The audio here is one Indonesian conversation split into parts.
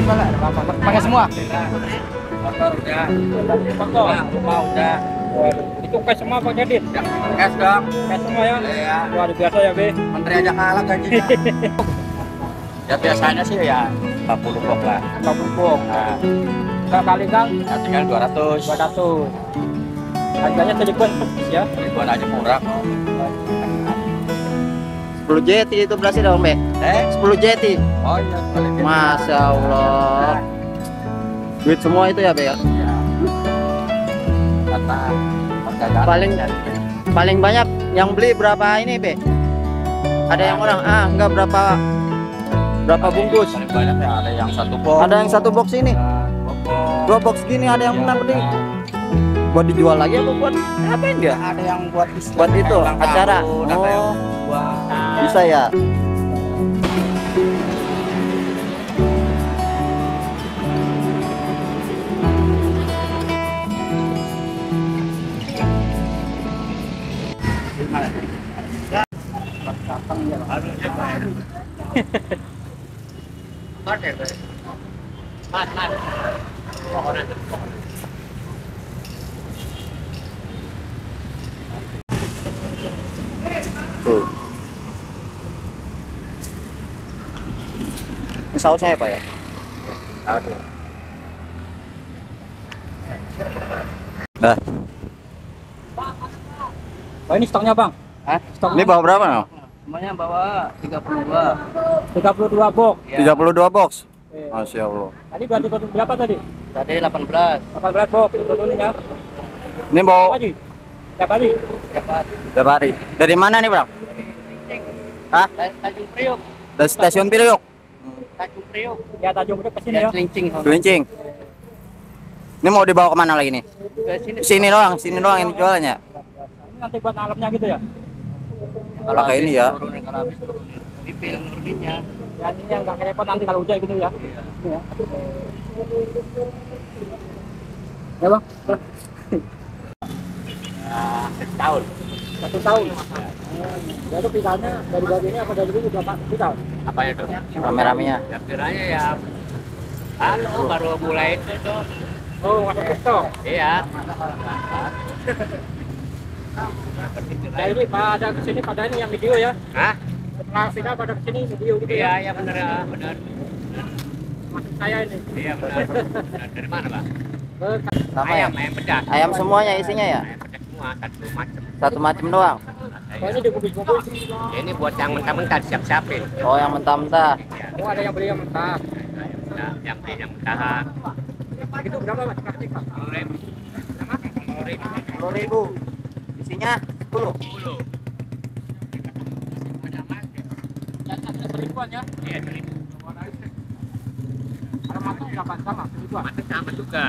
Pakai semua. Motor udah. Rumah udah. Itu cash semua Pak Jadid. Cash dong. Cash semua ya. Iya. Luar biasa ya, Be. Menteri aja kalah gajinya. Ya biasanya sih ya 40 box lah. 40 box. Nah, Enggak kali Kang, ya tinggal 200. 200. Harganya seribuan ya. Ribuan aja murah. 10 jeti itu berarti dong, Be? 10 jeti. Oh iya, boleh. Masya Allah. Duit semua itu ya, Be ya? Iya. Kata perdagangan. Paling banyak yang beli berapa ini, Be? Ada yang orang enggak berapa bungkus? Paling banyak ya ada yang satu box. Ada yang satu box ini. Ya, 2 box gini ada yang pernah beli. Buat dijual lagi apa buat ngapain dia? ada yang buat Buat itu acara. Oh, bisa ya. Tuh. Ini sausnya ya, Pak ya? Nah, Oh, ini stoknya, Bang. ini bawa berapa, no? Semuanya bawa 32. 32 box. 32 box. Oke. Masya Allah. Tadi berarti berapa tadi? Tadi 18. 18 box. Itu dulu ya. Ini bawa Apa, Ji? Tiap hari. berapa hari? Dari mana nih, Bang? Hah? Tanjung Priok. Dari stasiun Priok. Tanjung Priok. Ya, Tanjung Priok ke sini ya. Celincing. Gelincing. Ini mau dibawa kemana lagi nih? Ke sini. Sini doang ini jualannya. Ini nanti buat alamnya gitu ya. Pakai ini ya. Kalau habis turun, dipil turbinnya. Ya, ini yang nggak repot nanti kalau hujan gitu ya. Iya. Ya, Bang. Setahun. 1 tahun. Jadi pisahnya dari bagiannya apa dari dulu berapa pisah? Apa itu? Rame-ramenya. Ya kiranya ya. Halo, baru mulai itu tuh. Oh, masuk ke stok. Iya. Nah, ini pada kesini pada ini yang video ya. Hah? Setelah pindah pada kesini video gitu Iya, ya. iya benar ya, benar. Maksud saya ini. Iya benar. Benar. Dari mana, Bang? Sama ya? Ayam pedas. Ayam semuanya isinya ya? Ayam pedas semua satu macam. Satu macam doang. Oh, ini dibungkus-bungkus. Ya, ini buat yang mentah-mentah siap-siapin. Oh, yang mentah-mentah. Ya, Oh, ada yang beli yang mentah. yang beli yang mentahan. Itu berapa, Mas? Plastik, Pak? 10.000. Sama? 10.000. 10.000. Isinya 10. 10. Yang ada seribuan ya. Iya, 1.000. Kalau matang berapa? Sama, seribuan. Matang sama juga.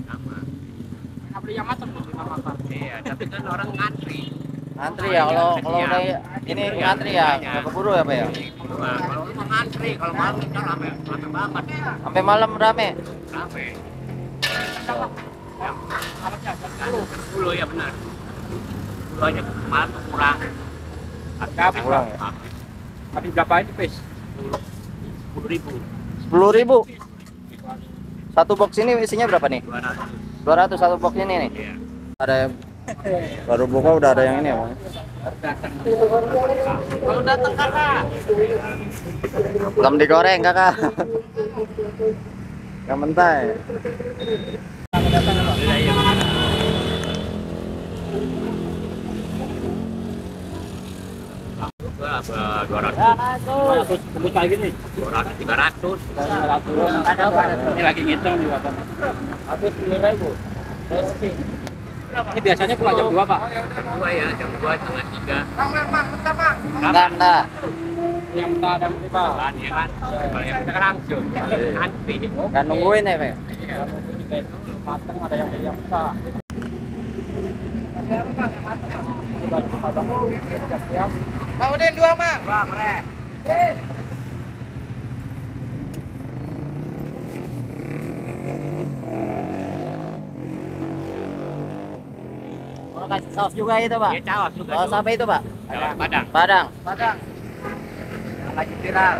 Sama. Nggak beli yang matang, beli yang matang. Iya, tapi kan orang ngantri. Ngantri ya kalau udah ini ngantri ya. Nggak keburu ya, Pak ya? Nah, kalau lu mau ngantri, kalau malam kita rame banget. Sampai malam rame. Rame. Harapnya jam 10. 10 ya benar. 10 aja malam tuh kurang. Harga habis, Pak. Kurang ya? Habis berapa ini, Pes? 10.000. 10.000. Satu box ini isinya berapa nih? 200. 200 satu box ini nih. Iya. Ada yang baru buka udah ada yang ini ya, Bang. Kalau datang kakak. Belum digoreng, Kakak. Yang mentah ya. Berapa? 200. 200 bungkus kayak gini. 200, 300. 300. Ada Ini lagi ngitung di bawah. Habis 10.000. Ini biasanya pulang jam 2, Pak. 2 ya, jam 2:30, 3. Enggak. Yang mentah ada yang Pak. Kan ya kan. Kalau yang kita langsung antri. Kan nungguin ya, Pak. Iya. Matang ada yang beli yang mentah. Mau den 2, Mang. 2, Bre. Mau kasih saus juga itu, Pak? Iya, cawas juga. Saus apa itu, Pak? Cawas Padang. Padang. Padang. Yang lagi viral.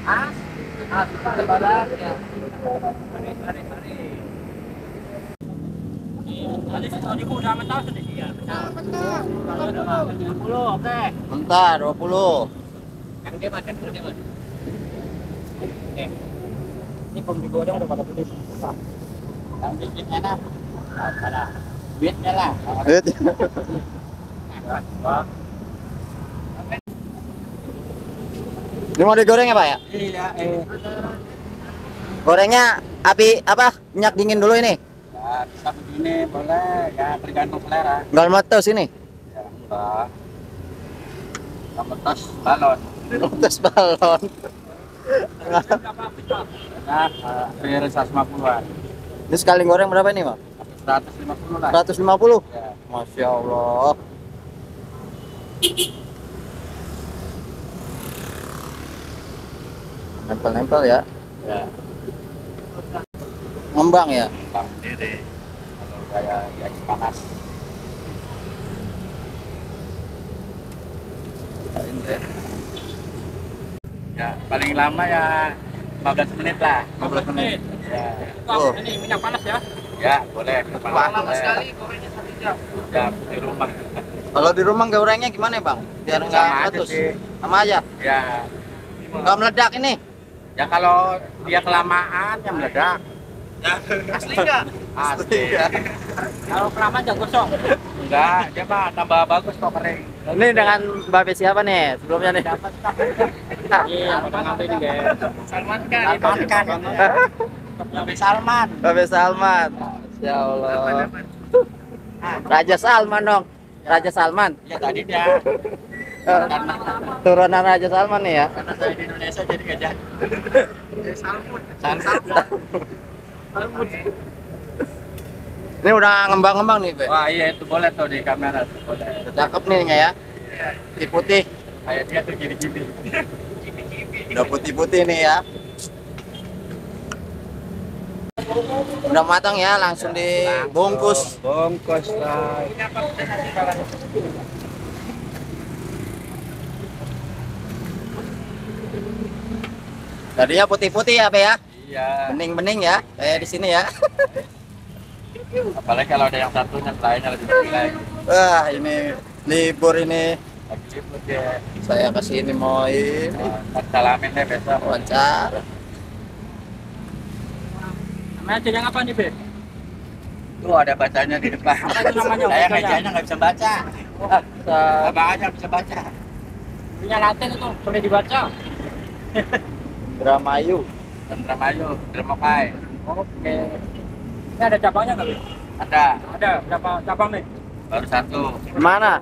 Ah? Mentah 20. Yang dia makan dulu dia. Ini pom digoreng udah pada tulis. Yang bikinnya nah. Salah. Duitnya lah. Ini mau digoreng ya Pak ya? Iya, Gorengnya api apa? Minyak dingin dulu ini. ya bisa begini boleh, ya tergantung selera. Nggak meletus ini. Ya, enggak. Kamu tos balon. Meletus balon. Nah, hampir 150-an. Ini sekali goreng berapa ini Pak? 150 lah. 150. Ya. Masya Allah. Nempel-nempel ya. Ya. Ngembang ya. Bang sendiri. Kalau kayak ya panas. Ini deh. Ya, paling lama ya 15 menit lah. 15 menit. Ya. Oh. Ini minyak panas ya. Ya, boleh. Lama sekali gorengnya 1 jam. Ya, di rumah. Kalau di rumah gorengnya gimana Bang? Biar nggak Sama aja meletus. sih. Sama aja. Ya. Nggak meledak ini. Ya kalau dia kelamaan ya meledak. Asli enggak? Asli. Kalau kelamaan jangan gosong. Enggak, dia mah tambah bagus kok kering. Ini dengan Babe siapa nih sebelumnya nih? Iya, udah ngambil ini guys. Salman kan. Salman kan. Nabi Salman. Babe Salman. Ya Allah. Raja Salman dong. Raja Salman. Ya tadi dia karena Turunan Raja Salman nih ya. karena saya di Indonesia jadi nggak jadi. Salmon. Ini udah ngembang-ngembang nih, Be. Wah iya itu boleh tuh di kamera tuh, boleh. Cakep nih ya. Putih-putih. Kayak dia tuh gini-gini. Udah putih-putih nih ya. Udah matang ya, langsung dibungkus. Bungkus lah. Tadinya putih-putih ya, Be ya. Iya. Bening-bening ya, kayak di sini ya. Apalagi kalau ada yang satunya lainnya lebih putih lagi. Wah, ini libur ini. Lagi sibuk ya. Saya kesini mau ini Salamin deh besok. wawancara. Namanya jenjang apa nih, Be? Tuh ada bacanya di depan. Apa itu namanya? Saya Bacanya? mejanya nggak bisa baca. Abang aja bisa baca. Punya Latin itu, boleh dibaca. Dramayu. Indramayu, Indramakai. Oke. Ini ada cabangnya nggak, Be? Ada, Ada, berapa cabang nih? baru satu. Di mana?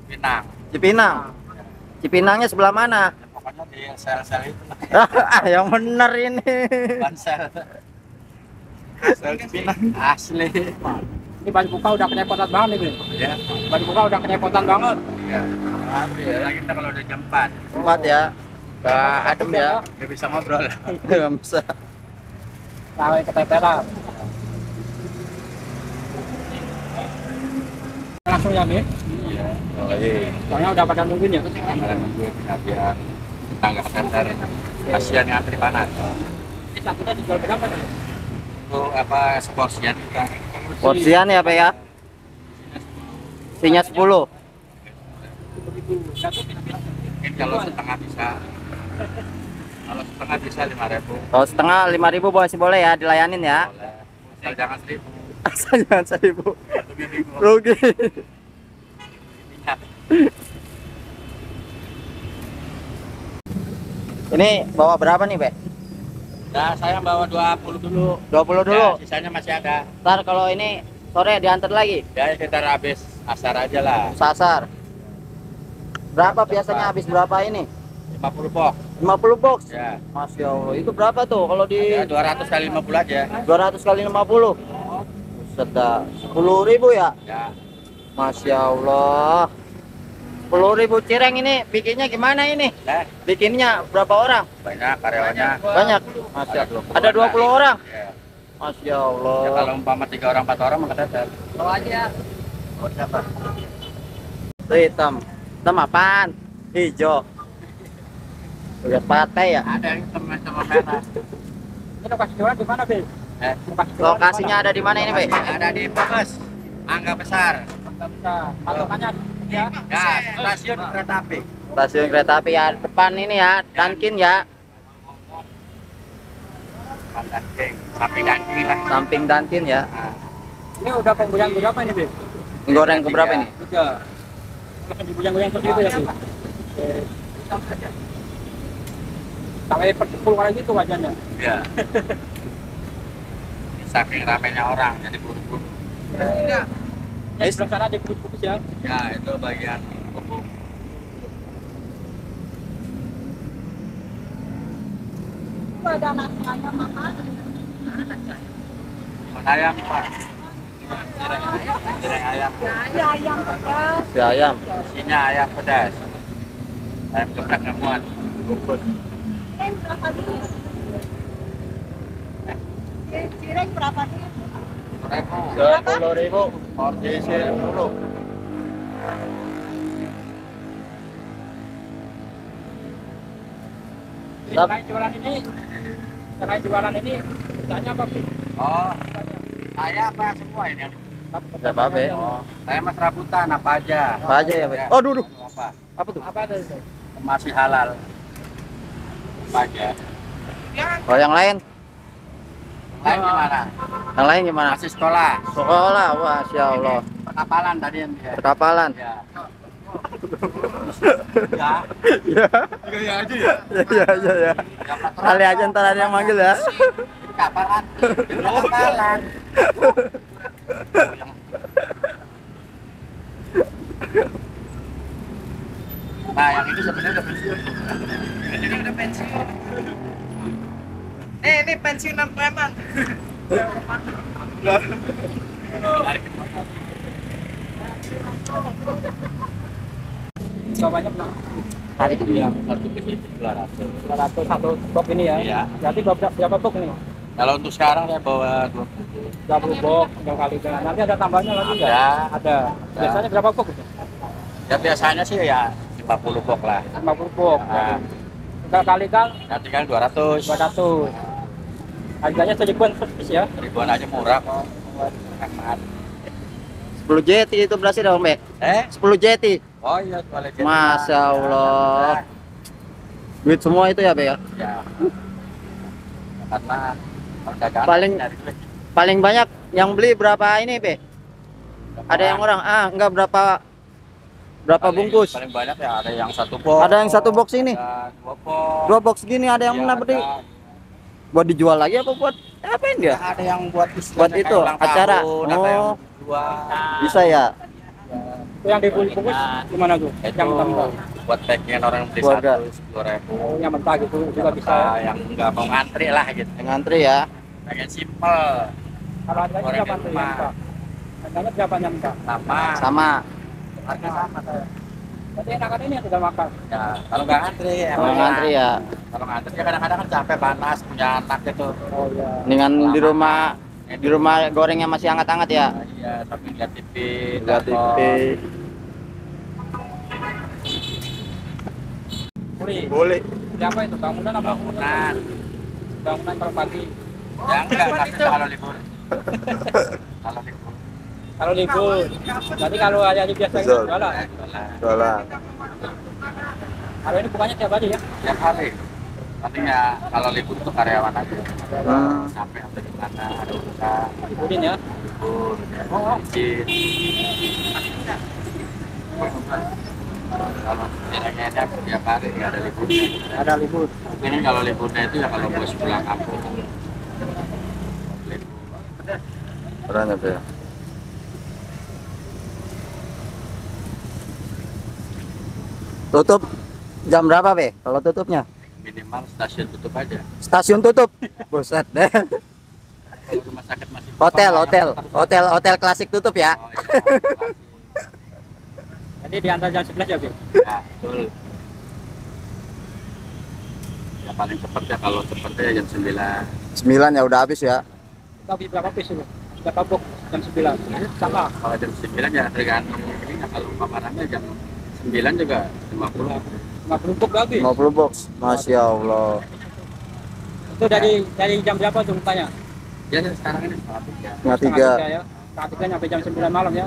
Cipinang. Cipinang. Cipinangnya sebelah mana? Ya, pokoknya di sel-sel itu lah. Yang bener ini. Bansel. Sel Cipinang. Asli. Ini baju buka udah kerepotan banget nih, Be. Ya. Baju buka udah kerepotan banget. Ya. Ya, lagi kita kalau udah jam 4. Kuat ya. Gak adem ya. Nggak bisa ngobrol. Gak bisa. Sampai keteteran. Langsung ya, Be. Iya. Oh iya. Soalnya udah pada nungguin ya. Karena nungguin biar kita nggak keteter. Kasihan yang antri panas. Ini satunya dijual berapa nih? Itu apa seporsian kita. Porsian ya, Pe ya. Isinya 10. Mungkin kalau setengah bisa. Kalau setengah bisa 5.000. Kalau setengah 5.000 masih boleh ya, dilayanin ya. Boleh. Asal jangan 1.000. Asal jangan 1.000. Lebih bingung. Rugi. Minyak. Ini bawa berapa nih, Be? Nah, saya bawa 20 dulu. 20 dulu. Ya, sisanya masih ada. Ntar kalau ini sore diantar lagi. Ya kita habis asar aja lah. Sasar. Berapa biasanya habis berapa ini? 50 box. 50 box. Ya. Masya Allah. Itu berapa tuh kalau di Ya 200 kali 50 aja. 200 kali 50? Buset dah. 10.000 ya? Ya. Masya Allah. 10.000 cireng ini bikinnya gimana ini? Nah, Bikinnya berapa orang? banyak karyawannya. Banyak. Masya Ada 20 Ada 20 orang. Ya. Masya Allah. Ya, kalau umpama 3 orang 4 orang maka tetap. Bawa aja. Buat siapa? Itu hitam. Hitam apaan? Hijau. Lihat partai ya. Ada yang sama merah. Ini lokasi jualan di mana, Be? Lokasi jualan Lokasinya ada di mana ini, Be? Ada di Brebes, Mangga Besar. Nggak bisa. Patokannya ya. Ya, stasiun kereta api. Stasiun kereta api ya, depan ini ya, Dunkin ya, Samping Danking lah. samping Dunkin ya. Nah, Ini udah pembuyang berapa ini, Be? Goreng keberapa ini? 3. Masih dibuyang-buyang seperti itu ya, Be? Sampai per 10 kali gitu wajahnya. ya. Saking ramenya orang, jadi buru-buru. Ya, di sebelah sana ada kukus-kukus ya. Ya, itu bagian umum. Ada nasi ayam apa? Ayam, Pak. Cireng ayam. Ada ayam pedas. Si ayam. Isinya ayam pedas. Ayam geprek ngemuat. Bungkus. Cireng berapa nih? Cireng berapa nih? 10.000. Porsi 10. Selain jualan ini, tanya apa, Be? Oh, saya apa semua ini? Ada apa, Be? Oh, saya mas rambutan apa aja? Apa aja ya, Be? Oh, duduk. Apa? Apa tuh? Apa ada itu? Masih halal. Apa aja? Oh, yang lain? Lain gimana? Yang lain gimana? Masih sekolah. Sekolah, wah, Masya Allah. Perkapalan tadi yang dia. Perkapalan. Ya. Ya. Iya aja ya. Iya ya. Kali aja ntar ada yang manggil ya. Kapalan. Kapalan. Nah, yang ini sebenarnya udah pensiun. Ini udah pensiun. Ini pensiunan preman. Berapa banyak, Bang? Hari ini yang satu ke sini 200. 200 satu box ini ya. Iya. Jadi berapa box nih? Kalau untuk sekarang saya bawa 20 box tiga kali dengan. Nanti ada tambahnya lagi nggak? Ada. Ada. Biasanya berapa box? ya biasanya sih ya 50 box lah. 50 box. Nah, Tiga kali kan nanti kan 200. 200. Harganya 1.000-an per piece ya. Ribuan aja murah kok. Hemat. 10 JT itu berarti dong, Be? 10 JT. Oh iya, boleh jadi. Masya Allah. Duit semua itu ya, Be ya? Ya. Karena perdagangan Paling- dari duit. Paling banyak yang beli berapa ini, Be? Ada yang orang, enggak berapa bungkus? Paling banyak ya ada yang satu box. Ada yang satu box ini. Ada 2 box. 2 box gini ada yang Iya, mana beli? ada. Buat dijual lagi apa buat apain dia? Ada yang buat Buat kayak itu, ulang acara. tahun, ada yang Oh. jual. Bisa ya? Itu yang dibungkus gimana tuh? Itu Yang mentah. buat packingan orang beli Keluarga. 10.000. Oh, yang mentah gitu juga bisa. Yang nggak mau ngantri lah gitu. Yang ngantri ya. Pengen simple. Kalau harganya Goreng berapa di tuh rumah. yang Pak? Harganya berapa yang Pak? Sama. Sama. Harga sama saya. Berarti enakan ini yang sudah makan. Ya, kalau nggak ngantri Yang emang ngantri ya. Kalau ngantri ya kadang-kadang kan capek panas punya anak gitu. Oh iya. Dengan di rumah gorengnya masih hangat-hangat ya. Iya, tapi lihat TV, Lihat TV. Boleh. Siapa itu? Bangunan apa? bangunan. Bangunan per pagi. Ya enggak, tapi kalau libur. Kalau libur. Kalau libur. Berarti kalau hari biasa itu Betul. jualan. Ya, jualan. Jualan. Kalau ini bukannya tiap hari ya? Tiap hari. Tapi ya kalau libur tuh karyawan aja. Sampai sampai di mana ada urusan. Liburin ya. Libur, ya, izin. Kalau enak-enak tiap hari nggak ada libur. Ada libur. Ini kalau liburnya itu ya kalau bos pulang kampung. Libur. Orangnya Be. Tutup jam berapa, Be? Kalau tutupnya? Minimal stasiun tutup aja. Stasiun tutup. Buset deh. Kalau rumah sakit masih buka, Hotel klasik tutup ya. Oh, iya. Jadi di antara jam 11 ya, Bi? Ya, betul. Ya paling cepat ya kalau cepetnya jam 9. 9 ya udah habis ya. Tapi berapa piece itu? Berapa box jam 9? Sama. Kalau jam 9 ya tergantung ini ya, kalau paparannya jam 9 juga 50. 50 box lagi. 50 box. Masya Allah. Itu dari jam berapa tuh bukanya? Ya sekarang ini setengah 3. Setengah 3. Ya. Setengah 3 sampai jam 9 malam ya.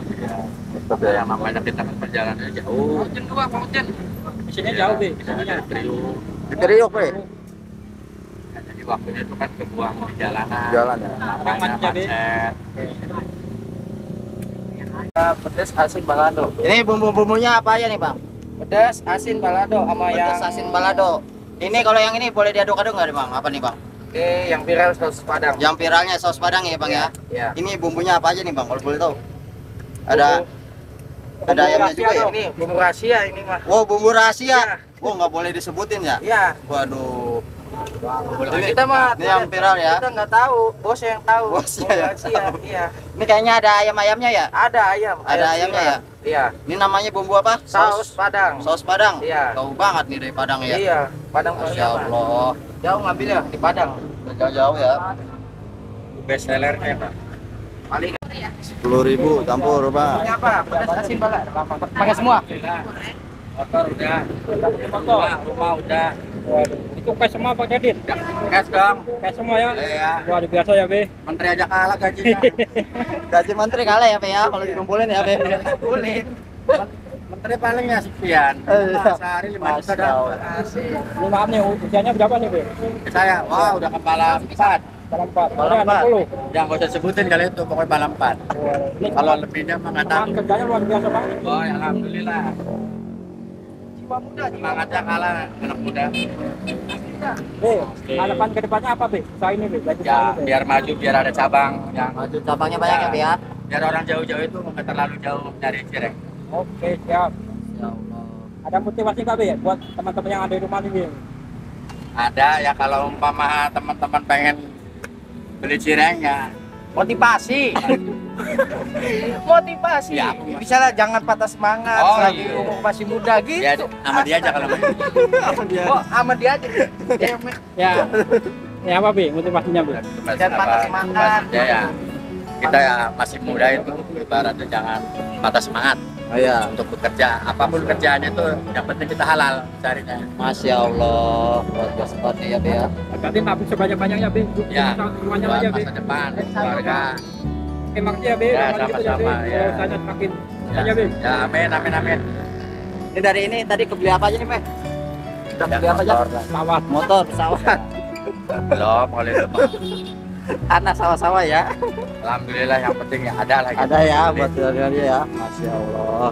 Tetap ya yang namanya kita kan perjalanannya jauh. Hujan dua, Pak Hujan. Di sini jauh, Be. Di sini Priuk. Di Priuk, Be. Ya, jadi waktunya itu kan kebuang di jalanan. Jalan ya. Orang macet, Be. Pedas asin balado. Ini bumbu-bumbunya apa aja nih, Bang? Pedas asin balado sama yang Pedas asin balado. Ini kalau yang ini boleh diaduk-aduk nggak nih, Bang? Apa nih, Bang? yang viral saus Padang. Yang viralnya saus Padang ya, Bang ya? Iya. Ini bumbunya apa aja nih, Bang? Kalau boleh tahu. Ada ayamnya juga ya? Ini bumbu rahasia ini mah. Wow, bumbu rahasia. Iya. Wow, nggak boleh disebutin ya? Iya. Waduh. Kita mah Ini yang viral ya? Kita nggak tahu, bos yang tahu. Bosnya Bumbu ya? rahasia. Iya. Ini kayaknya ada ayam-ayamnya ya? Ada ayam. Ada ayamnya ya? Iya. Ini namanya bumbu apa? Saus Padang. Saus Padang. Iya. Jauh banget nih dari Padang ya? Iya. Padang Masya Allah. Jauh ngambil ya di Padang. Jauh-jauh ya. Best sellernya Pak. Paling 10.000 campur, Pak. punya apa? Pedas asin balado. Pakai semua. Motor udah. Motor. Rumah udah. Itu cash semua Pak Dedit. Cash dong. Cash semua ya. Iya. Wah, biasa ya, Be. Menteri aja kalah gajinya. Gaji menteri kalah ya, Pak ya? Kalau dikumpulin ya, Pak. Kulit. Menteri paling ya sekian. Sehari 5 juta dapat. Asik. Ini maaf nih, usianya berapa nih, Be? Saya, wah udah kepala 4. Dalam 4. Dalam Ada 60. Yang gak usah sebutin kali itu, pokoknya kepala 4. Ini Kalau lebihnya mah nggak tahu. teman kerjanya luar biasa, Bang. Oh, alhamdulillah. Jiwa muda, Semangatnya kalah anak muda. Be, harapan ke depannya apa, Be? Usaha ini, Be. Baju Ya, usaha ini, Be. biar maju, biar ada cabang yang Maju cabangnya banyak ya, Pak ya? biar orang jauh-jauh itu nggak terlalu jauh dari Cireng. Oke, siap. Ya Allah. Ada motivasi nggak, Be, buat teman-teman yang ada di rumah ini? Ada ya kalau umpama teman-teman pengen beli cireng ya motivasi. Motivasi. Ya, Bisa lah, jangan patah semangat Oh, lagi iya. umur masih muda gitu. Ya sama dia aja kalau main. Oh, sama dia aja. Ya. Ya apa, Be? Motivasinya, Be? Jangan patah semangat. Ya, ya. Kita ya masih muda itu ibaratnya jangan patah semangat Oh ya, untuk bekerja. Apapun kerjaannya itu yang penting kita halal carinya. Masya Allah. Luar biasa banget nih ya, Pak ya? Berarti nabung sebanyak-banyaknya, Be. Ya, Semuanya buat aja, Be. masa depan, keluarga. Terima kasih ya, Be. Ya, Sama gitu sama-sama, Be. ya. Usahanya semakin Ya, aja, Be. ya, amin, amin, amin. Ini dari ini tadi kebeli apa aja nih, Pak? Udah Ya, beli apa aja? motor. Sawat. Motor, pesawat. Belum, kalau itu mah. Anak sawah-sawah ya. Alhamdulillah yang penting ya ada lagi. Ada ya buat keluarganya ya. Masya Allah.